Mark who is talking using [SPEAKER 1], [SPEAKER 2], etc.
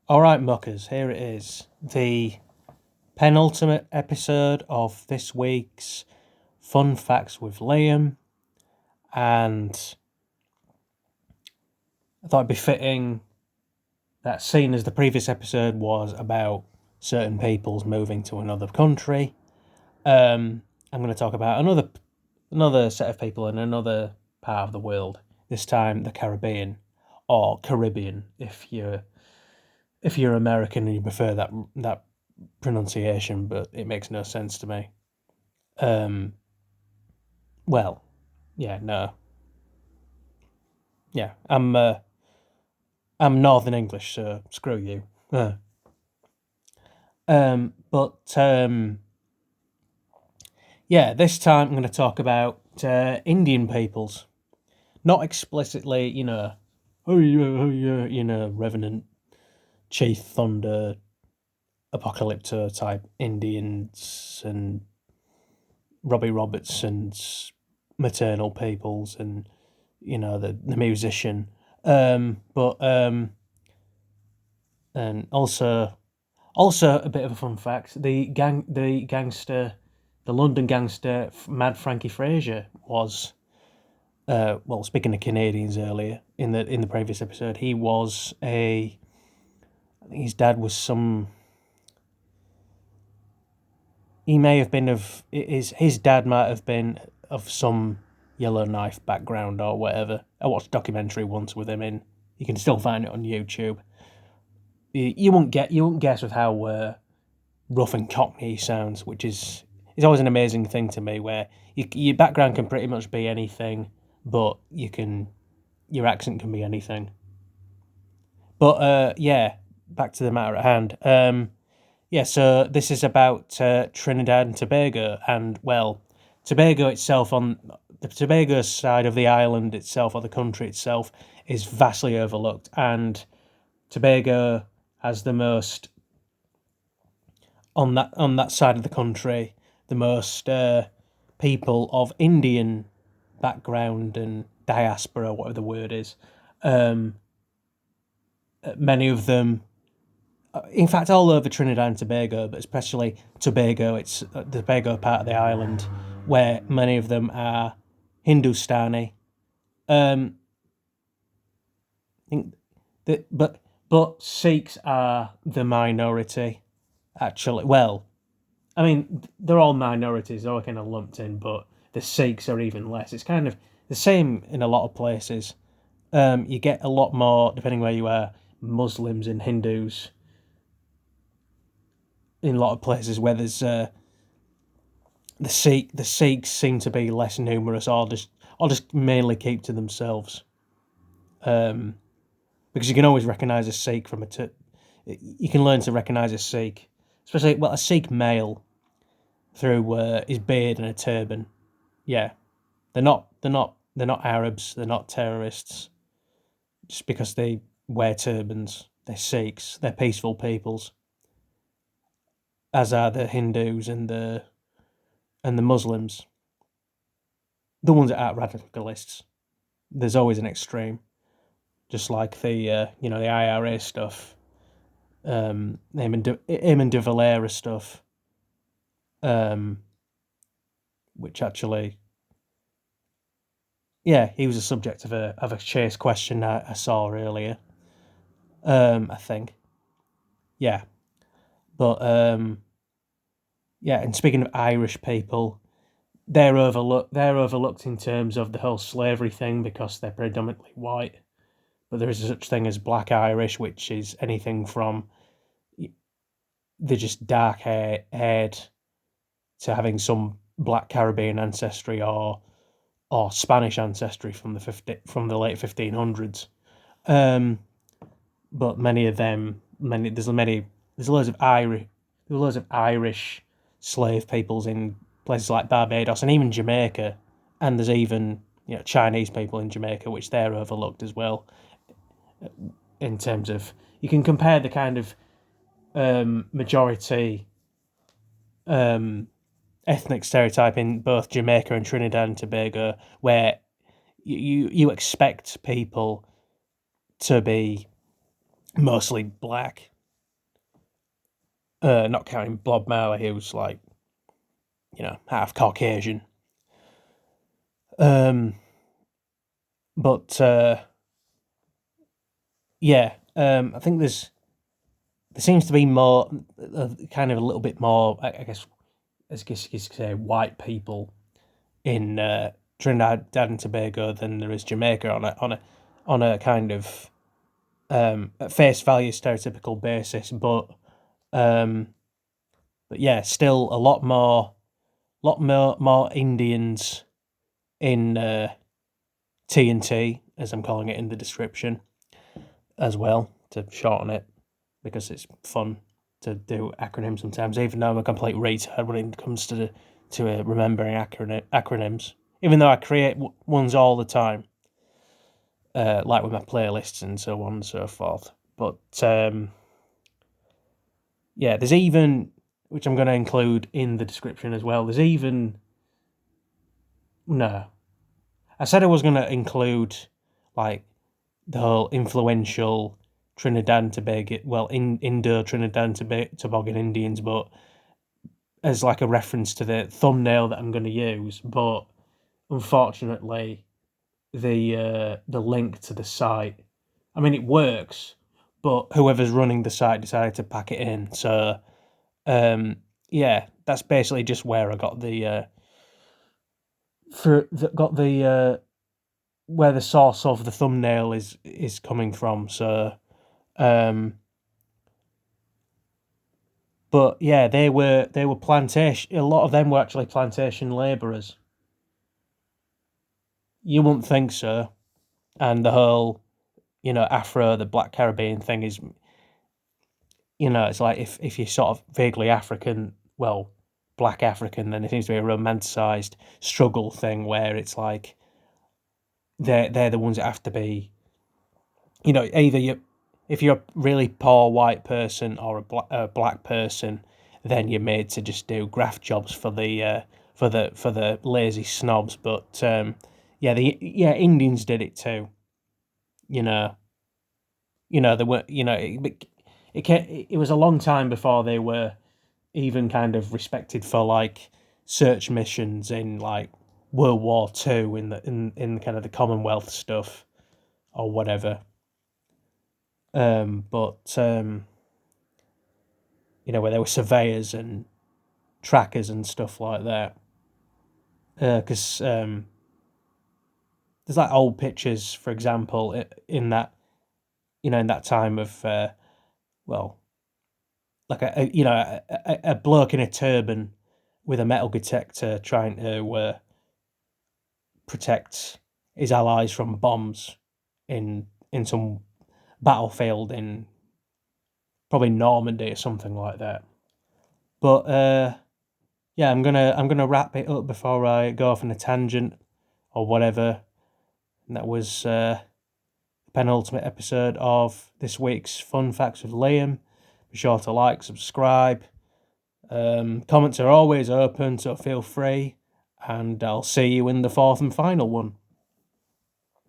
[SPEAKER 1] All right, muckers, here it is. The penultimate episode of this week's Fun Facts with Liam. And I thought it'd be fitting that, seeing as the previous episode was about certain peoples moving to another country, I'm going to talk about another set of people in another part of the world. This time, the Caribbean, or Caribbean, if you're American and you prefer that pronunciation, but it makes no sense to me. Um, well, yeah, no, yeah, I'm Northern English, so screw you. But yeah, this time I'm going to talk about Indian peoples, not explicitly, Revenant, Chief Thunder, Apocalypto type Indians and Robbie Robertson's maternal peoples and the musician, but and also a bit of a fun fact: the London gangster Mad Frankie Fraser was well. Speaking of Canadians earlier in the previous episode, he was I think his dad was some. He may have been of his dad might have been of some Yellowknife background or whatever. I watched a documentary once with him in. You can still find it on YouTube. You won't guess with how rough and cockney he sounds, which is always an amazing thing to me. Where your background can pretty much be anything, but your accent can be anything. But yeah, back to the matter at hand. Yeah, so this is about Trinidad and Tobago, and well, Tobago itself on the Tobago side of the island itself, or the country itself, is vastly overlooked, and Tobago has the most on that side of the country, the most people of Indian background and diaspora, whatever the word is. Um, Many of them, in fact, all over Trinidad and Tobago, but especially Tobago, it's the Tobago part of the island, where many of them are Hindustani. Um, I think that, but Sikhs are the minority. Actually, well, I mean, they're all minorities, they're all kind of lumped in, but the Sikhs are even less. It's kind of the same in a lot of places. You get a lot more, depending where you are, Muslims and Hindus in a lot of places where there's the Sikhs seem to be less numerous, or just mainly keep to themselves. Um, because you can always recognise a Sikh you can learn to recognise a Sikh, especially a Sikh male through his beard and a turban. Yeah, they're not Arabs. They're not terrorists. Just because they wear turbans, they're Sikhs. They're peaceful peoples, as are the Hindus and the Muslims. The ones that aren't radicalists. There's always an extreme, just like the IRA stuff, Eamon de Valera stuff, um, which actually, yeah, he was a subject of a chase question I saw earlier. I think, yeah, but yeah. And speaking of Irish people, They're overlooked in terms of the whole slavery thing because they're predominantly white. But there is such thing as Black Irish, which is anything from they're just haired to having some Black Caribbean ancestry or Spanish ancestry from the late 1500s. Um, but many of them, there's loads of Irish slave peoples in places like Barbados and even Jamaica, and there's even Chinese people in Jamaica, which they're overlooked as well. In terms of, you can compare the kind of majority um, ethnic stereotype in both Jamaica and Trinidad and Tobago, where you expect people to be mostly black, not counting Bob Marley, who's like, half Caucasian. But yeah, I think there seems to be more, kind of a little bit more, I guess, as you could say, white people in Trinidad and Tobago than there is Jamaica on a kind of at face value stereotypical basis, but yeah, still a lot more Indians in TNT, as I'm calling it in the description, as well, to shorten it, because it's fun to do acronyms sometimes, even though I'm a complete retard when it comes to remembering acronyms, even though I create ones all the time, like with my playlists and so on and so forth. But yeah, there's even, which I'm going to include in the description as well, there's even, no, I said I was going to include, like, the whole influential Trinidad and Tobago, well, Indo-Trinidad and Tobagan Indians, but as like a reference to the thumbnail that I'm going to use. But unfortunately, the link to the site, I mean, it works, but whoever's running the site decided to pack it in. So, yeah, that's basically just where I got where the source of the thumbnail is coming from. So, but yeah, they were plantation. A lot of them were actually plantation labourers. You wouldn't think so. And the whole, Afro, the Black Caribbean thing is, it's like if you're sort of vaguely African, well, Black African, then it seems to be a romanticised struggle thing where it's like they're the ones that have to be, either if you're a really poor white person or a black person, then you're made to just do graft jobs for the lazy snobs. But Indians did it too. They were, it was a long time before they were even kind of respected for like search missions in like World War Two in kind of the Commonwealth stuff or whatever. But where there were surveyors and trackers and stuff like that. Because there's like old pictures, for example, in that in that time of well, like a bloke in a turban with a metal detector trying to protect his allies from bombs in some battlefield in probably Normandy or something like that. But yeah, I'm gonna wrap it up before I go off on a tangent or whatever. And that was the penultimate episode of this week's Fun Facts with Liam. Be sure to like, subscribe. Comments are always open, so feel free. And I'll see you in the fourth and final one.